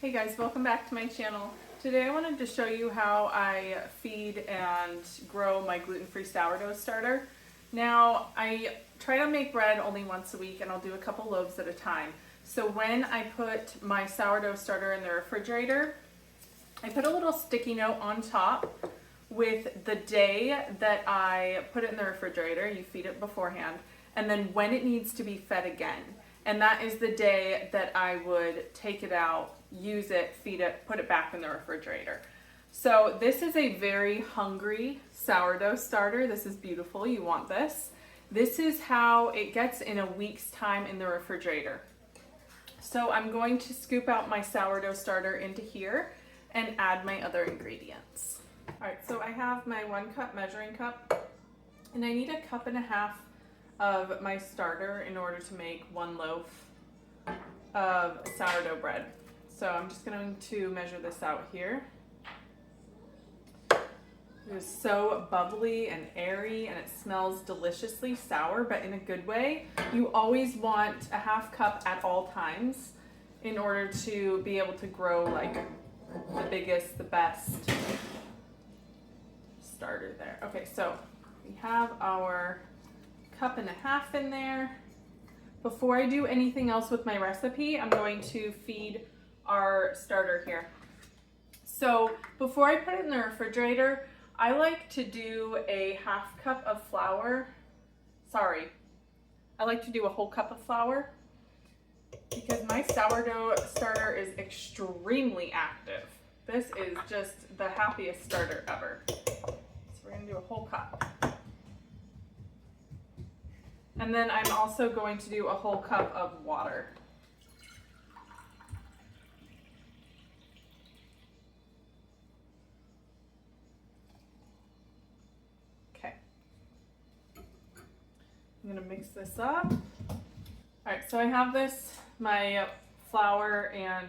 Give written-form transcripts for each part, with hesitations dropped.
Hey guys, welcome back to my channel. Today I wanted to show you how I feed and grow my gluten-free sourdough starter. Now, I try to make bread only once a week and I'll do a couple loaves at a time. So when I put my sourdough starter in the refrigerator, I put a little sticky note on top with the day that I put it in the refrigerator. You feed it beforehand, and then when it needs to be fed again. And that is the day that I would take it out, use it, feed it, put it back in the refrigerator. So this is a very hungry sourdough starter. This is beautiful. You want this. This is how it gets in a week's time in the refrigerator. So I'm going to scoop out my sourdough starter into here and add my other ingredients. All right, so I have my 1 cup measuring cup, and I need a cup and a half of my starter in order to make 1 loaf of sourdough bread. So I'm just going to measure this out here. It is so bubbly and airy, and it smells deliciously sour, but in a good way. You always want a half cup at all times in order to be able to grow like the biggest, the best starter there. Okay, so we have our cup and a half in there. Before I do anything else with my recipe, I'm going to feed our starter here. So before I put it in the refrigerator, I like to do a half cup of flour. Sorry, I like to do a whole cup of flour because my sourdough starter is extremely active. This is just the happiest starter ever. So we're gonna do a whole cup. And then I'm also going to do a whole cup of water. Okay. I'm gonna mix this up. All right, so I have this, my flour and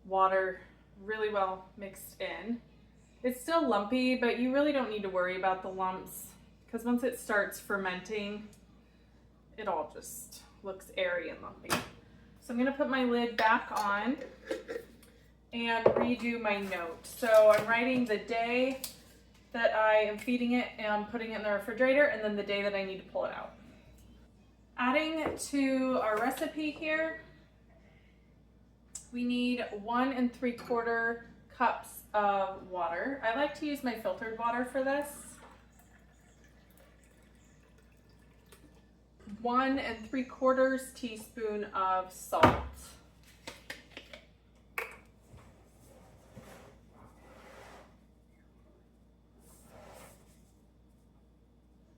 water really well mixed in. It's still lumpy, but you really don't need to worry about the lumps because once it starts fermenting, it all just looks airy and lumpy. So I'm gonna put my lid back on and redo my note. So I'm writing the day that I am feeding it and putting it in the refrigerator, and then the day that I need to pull it out. Adding to our recipe here, we need 1 3/4 cups of water. I like to use my filtered water for this. 1 3/4 teaspoon of salt.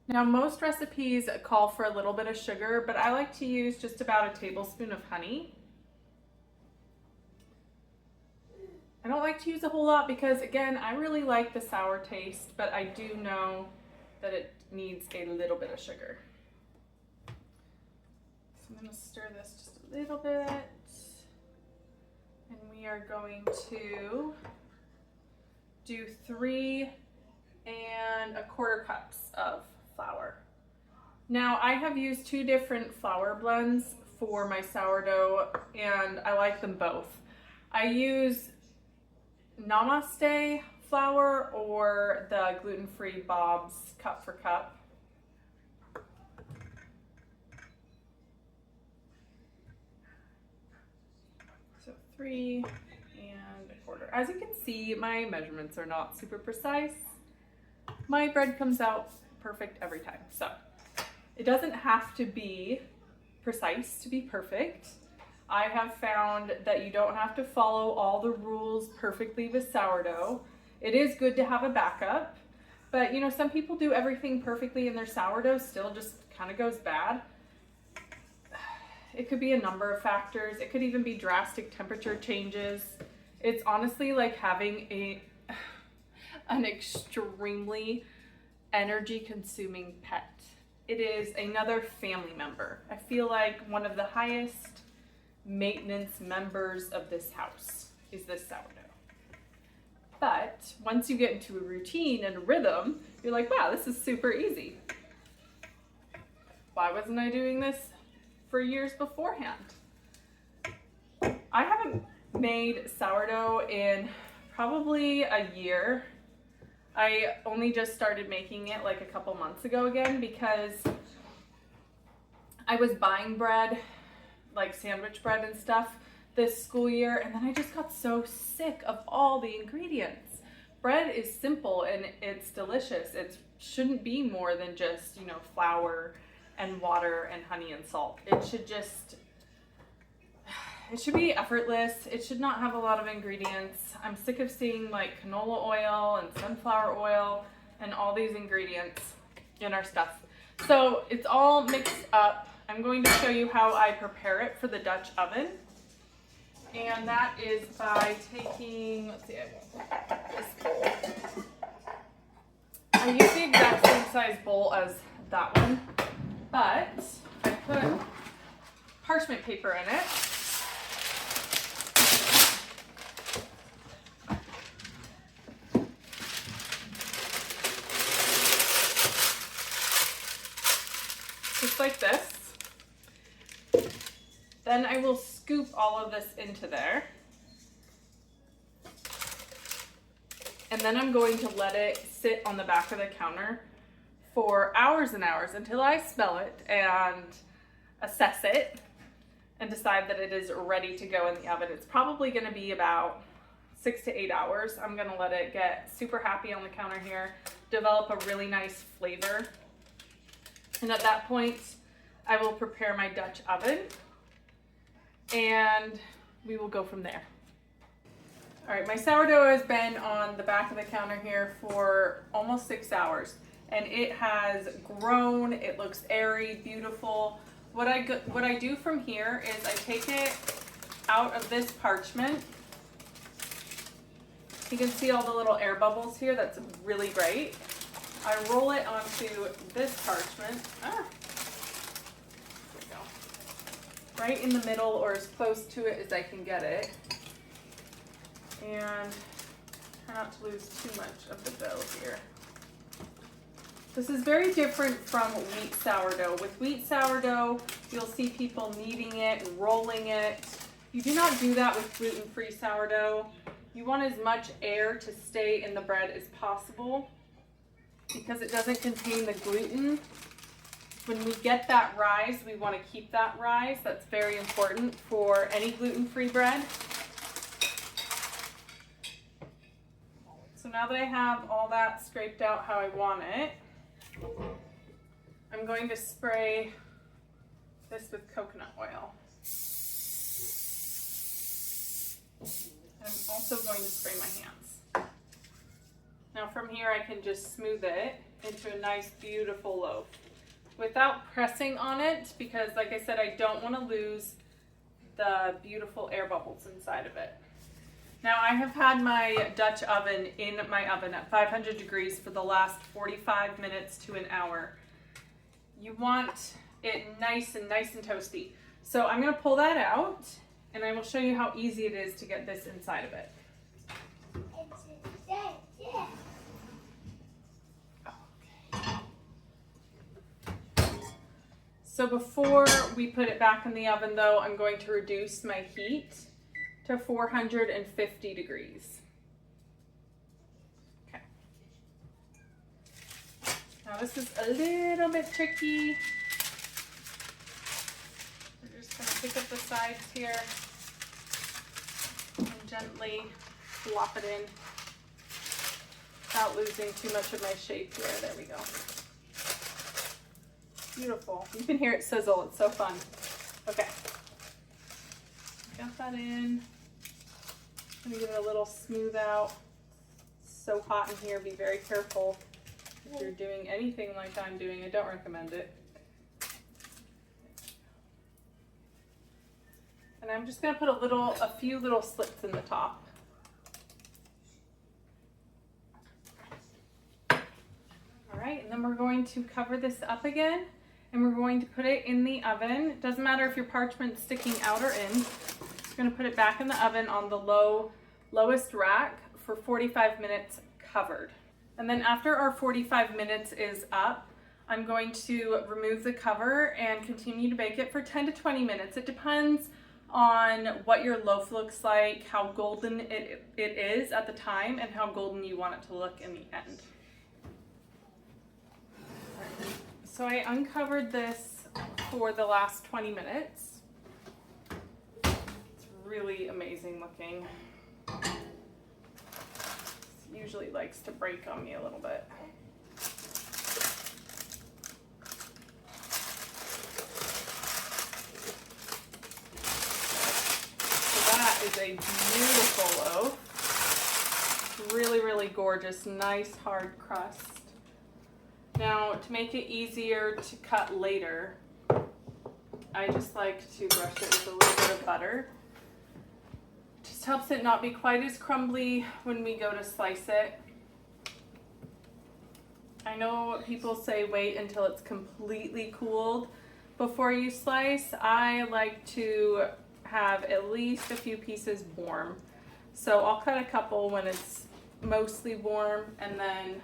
Now most recipes call for a little bit of sugar, but I like to use just about a tablespoon of honey. I don't like to use a whole lot because, again, I really like the sour taste, but I do know that it needs a little bit of sugar. So I'm going to stir this just a little bit, and we are going to do 3 1/4 cups of flour. Now I have used 2 different flour blends for my sourdough, and I like them both. I use Namaste flour or the gluten-free Bob's cup for cup. So 3 1/4. As you can see, my measurements are not super precise. My bread comes out perfect every time. So it doesn't have to be precise to be perfect. I have found that you don't have to follow all the rules perfectly with sourdough. It is good to have a backup, but you know, some people do everything perfectly and their sourdough still just kind of goes bad. It could be a number of factors. It could even be drastic temperature changes. It's honestly like having an extremely energy consuming pet. It is another family member. I feel like one of the highest maintenance members of this house is this sourdough. But once you get into a routine and a rhythm, you're like, wow, this is super easy. Why wasn't I doing this for years beforehand? I haven't made sourdough in probably a year. I only just started making it like a couple months ago again because I was buying bread, like sandwich bread and stuff this school year, and then I just got so sick of all the ingredients. Bread is simple and it's delicious. It shouldn't be more than just, you know, flour and water and honey and salt. It should be effortless. It should not have a lot of ingredients. I'm sick of seeing like canola oil and sunflower oil and all these ingredients in our stuff. So it's all mixed up. I'm going to show you how I prepare it for the Dutch oven. And that is by taking, let's see, this bowl. I use the exact same size bowl as that one, but I put parchment paper in it. Just like this. Then I will scoop all of this into there. And then I'm going to let it sit on the back of the counter for hours and hours until I smell it and assess it and decide that it is ready to go in the oven. It's probably going to be about 6 to 8 hours. I'm going to let it get super happy on the counter here, develop a really nice flavor. And at that point, I will prepare my Dutch oven and we will go from there. All right, my sourdough has been on the back of the counter here for almost 6 hours and it has grown. It looks airy, beautiful. What I do from here is I take it out of this parchment. You can see all the little air bubbles here. That's really great. I roll it onto this parchment. There we go. Right in the middle or as close to it as I can get it. And try not to lose too much of the dough here. This is very different from wheat sourdough. With wheat sourdough, you'll see people kneading it and rolling it. You do not do that with gluten-free sourdough. You want as much air to stay in the bread as possible because it doesn't contain the gluten. When we get that rise, we want to keep that rise. That's very important for any gluten-free bread. So now that I have all that scraped out how I want it, I'm going to spray this with coconut oil. I'm also going to spray my hands. Now from here I can just smooth it into a nice beautiful loaf without pressing on it because like I said, I don't want to lose the beautiful air bubbles inside of it. Now I have had my Dutch oven in my oven at 500 degrees for the last 45 minutes to an hour. You want it nice and toasty. So I'm going to pull that out and I will show you how easy it is to get this inside of it. So before we put it back in the oven though, I'm going to reduce my heat to 450 degrees. Okay. Now this is a little bit tricky. We're just going to pick up the sides here and gently flop it in without losing too much of my shape here. There we go. Beautiful. You can hear it sizzle. It's so fun. Okay. Got that in. I'm going to give it a little smooth out. It's so hot in here. Be very careful if you're doing anything like I'm doing. I don't recommend it. And I'm just going to put a few little slits in the top. All right, and then we're going to cover this up again. And we're going to put it in the oven. It doesn't matter if your parchment's sticking out or in. We're going to put it back in the oven on the lowest rack for 45 minutes covered. And then after our 45 minutes is up, I'm going to remove the cover and continue to bake it for 10 to 20 minutes. It depends on what your loaf looks like, how golden it is at the time, and how golden you want it to look in the end. So I uncovered this for the last 20 minutes. It's really amazing looking. It usually likes to break on me a little bit. That is a beautiful loaf. Really, really gorgeous, nice hard crust. Now, to make it easier to cut later, I just like to brush it with a little bit of butter. Just helps it not be quite as crumbly when we go to slice it. I know people say wait until it's completely cooled before you slice. I like to have at least a few pieces warm. So I'll cut a couple when it's mostly warm and then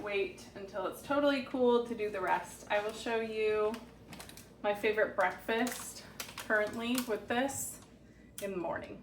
wait until it's totally cooled to do the rest. I will show you my favorite breakfast currently with this in the morning.